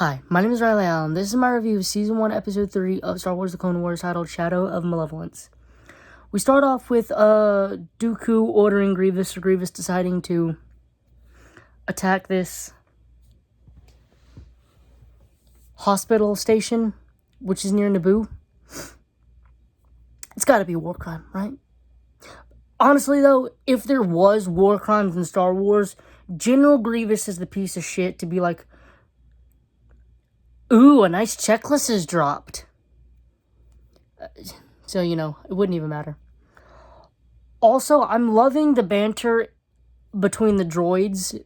Hi, my name is Riley Allen. This is my review of Season 1, Episode 3 of Star Wars The Clone Wars titled Shadow of Malevolence. We start off with Dooku ordering Grievous, or Grievous deciding to attack this hospital station, which is near Naboo. It's gotta be a war crime, right? Honestly, though, if there was war crimes in Star Wars, General Grievous is the piece of shit to be like, ooh, a nice checklist is dropped. So, it wouldn't even matter. Also, I'm loving the banter between the droids.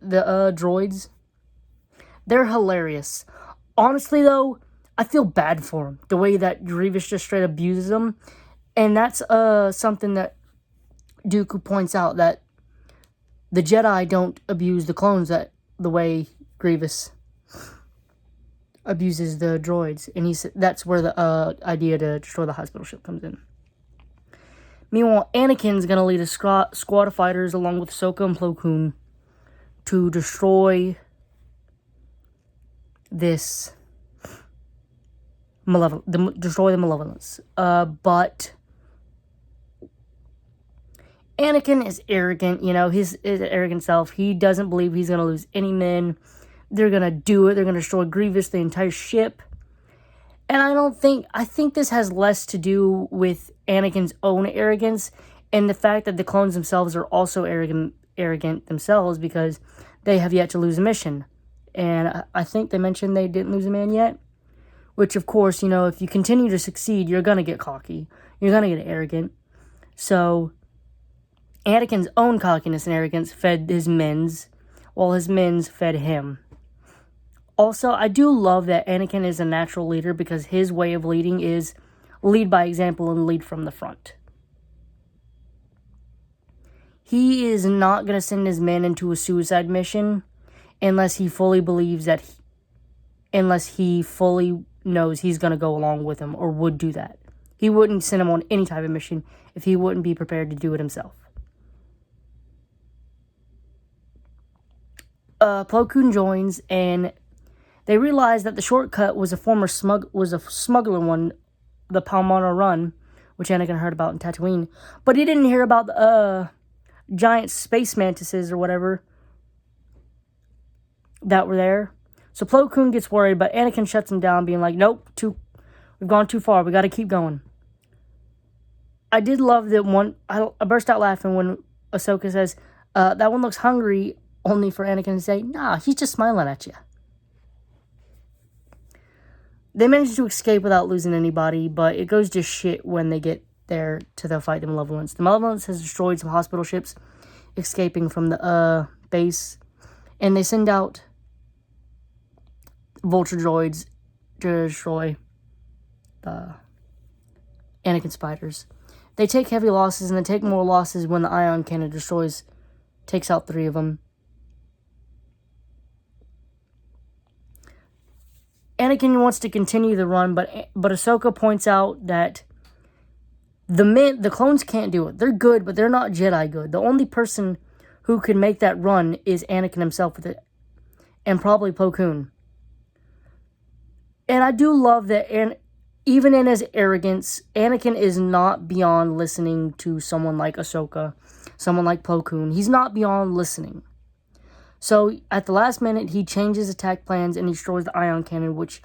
They're hilarious. Honestly, though, I feel bad for him. The way that Grievous just straight abuses them. And that's something that Dooku points out, that the Jedi don't abuse the clones the way Grievous abuses the droids. And that's where the idea to destroy the hospital ship comes in. Meanwhile, Anakin's going to lead a squad of fighters along with Ahsoka and Plo Koon to destroy this destroy the Malevolence. But Anakin is arrogant, his arrogant self. He doesn't believe he's going to lose any men. They're going to do it. They're going to destroy Grievous, the entire ship. And I think this has less to do with Anakin's own arrogance and the fact that the clones themselves are also arrogant themselves because they have yet to lose a mission. And I think they mentioned they didn't lose a man yet. Which, of course, if you continue to succeed, you're going to get cocky. You're going to get arrogant. So, Anakin's own cockiness and arrogance fed his men's, while his men's fed him. Also, I do love that Anakin is a natural leader because his way of leading is lead by example and lead from the front. He is not going to send his men into a suicide mission unless he fully believes unless he fully knows he's going to go along with him or would do that. He wouldn't send him on any type of mission if he wouldn't be prepared to do it himself. Plo Koon joins, and they realize that the shortcut was a smuggler one, the Palmyra Run, which Anakin heard about in Tatooine. But he didn't hear about the giant space mantises or whatever that were there. So Plo Koon gets worried, but Anakin shuts him down, being like, nope, we've gone too far. We got to keep going. I did love that I burst out laughing when Ahsoka says, that one looks hungry, only for Anakin to say, nah, he's just smiling at you. They managed to escape without losing anybody, but it goes to shit when they get there to fight the Malevolence. The Malevolence has destroyed some hospital ships escaping from the base, and they send out vulture droids to destroy the Anakin spiders. They take heavy losses, and they take more losses when the ion cannon takes out 3 of them. Anakin wants to continue the run, but Ahsoka points out that the clones can't do it. They're good, but they're not Jedi good. The only person who can make that run is Anakin himself with it, and probably Plo Koon. And I do love that, and even in his arrogance, Anakin is not beyond listening to someone like Ahsoka, someone like Plo Koon. He's not beyond listening. So, at the last minute, he changes attack plans and destroys the ion cannon, which,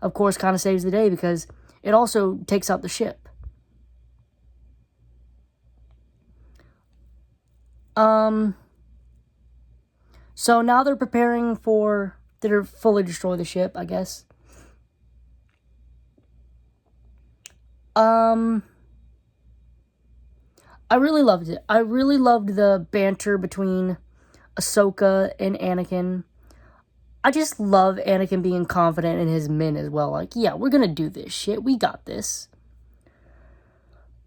of course, kind of saves the day because it also takes out the ship. So, now they're preparing to fully destroy the ship, I guess. I really loved it. I really loved the banter between Ahsoka and Anakin. I just love Anakin being confident in his men as well. Like, yeah, we're gonna do this shit. We got this.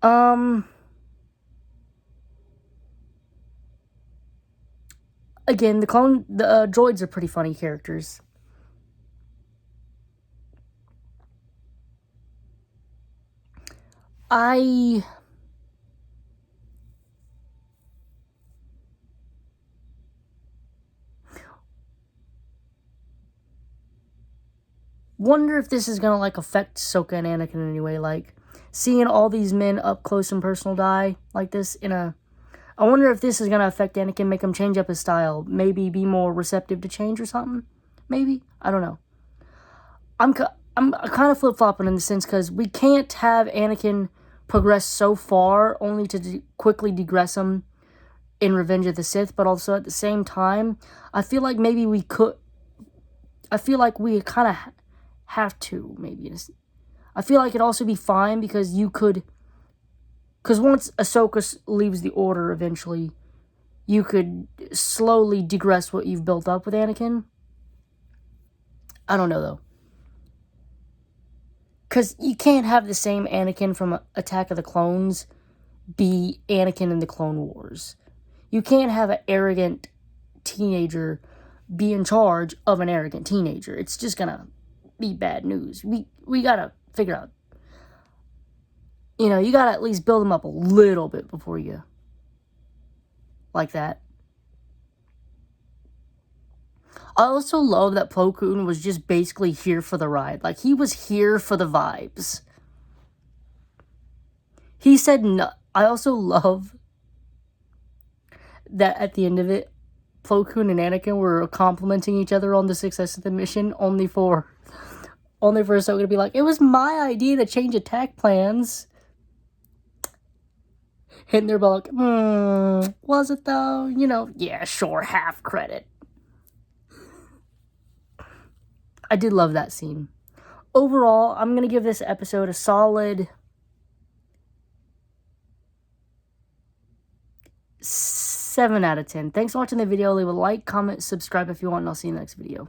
Again, the droids are pretty funny characters. wonder if this is gonna, like, affect Ahsoka and Anakin in any way. Like, seeing all these men up close and personal die like this I wonder if this is gonna affect Anakin, make him change up his style. Maybe be more receptive to change or something. Maybe? I don't know. I'm kind of flip-flopping in the sense because we can't have Anakin progress so far only to quickly degress him in Revenge of the Sith, but also at the same time, I feel like maybe we could... I feel like we kind of have to, maybe. I feel like it'd also be fine because you could... Because once Ahsoka leaves the Order eventually, you could slowly digress what you've built up with Anakin. I don't know, though. Because you can't have the same Anakin from Attack of the Clones be Anakin in the Clone Wars. You can't have an arrogant teenager be in charge of an arrogant teenager. It's just gonna be bad news. We gotta figure out... You know, you gotta at least build them up a little bit before you... Like that. I also love that Plo Koon was just basically here for the ride. Like, he was here for the vibes. He said no. I also love that at the end of it, Plo Koon and Anakin were complimenting each other on the success of the mission, only for Ahsoka to be like, it was my idea to change attack plans. And they're like, was it though? You know, yeah, sure, half credit. I did love that scene. Overall, I'm going to give this episode a solid 7 out of 10. Thanks for watching the video. Leave a like, comment, subscribe if you want, and I'll see you in the next video.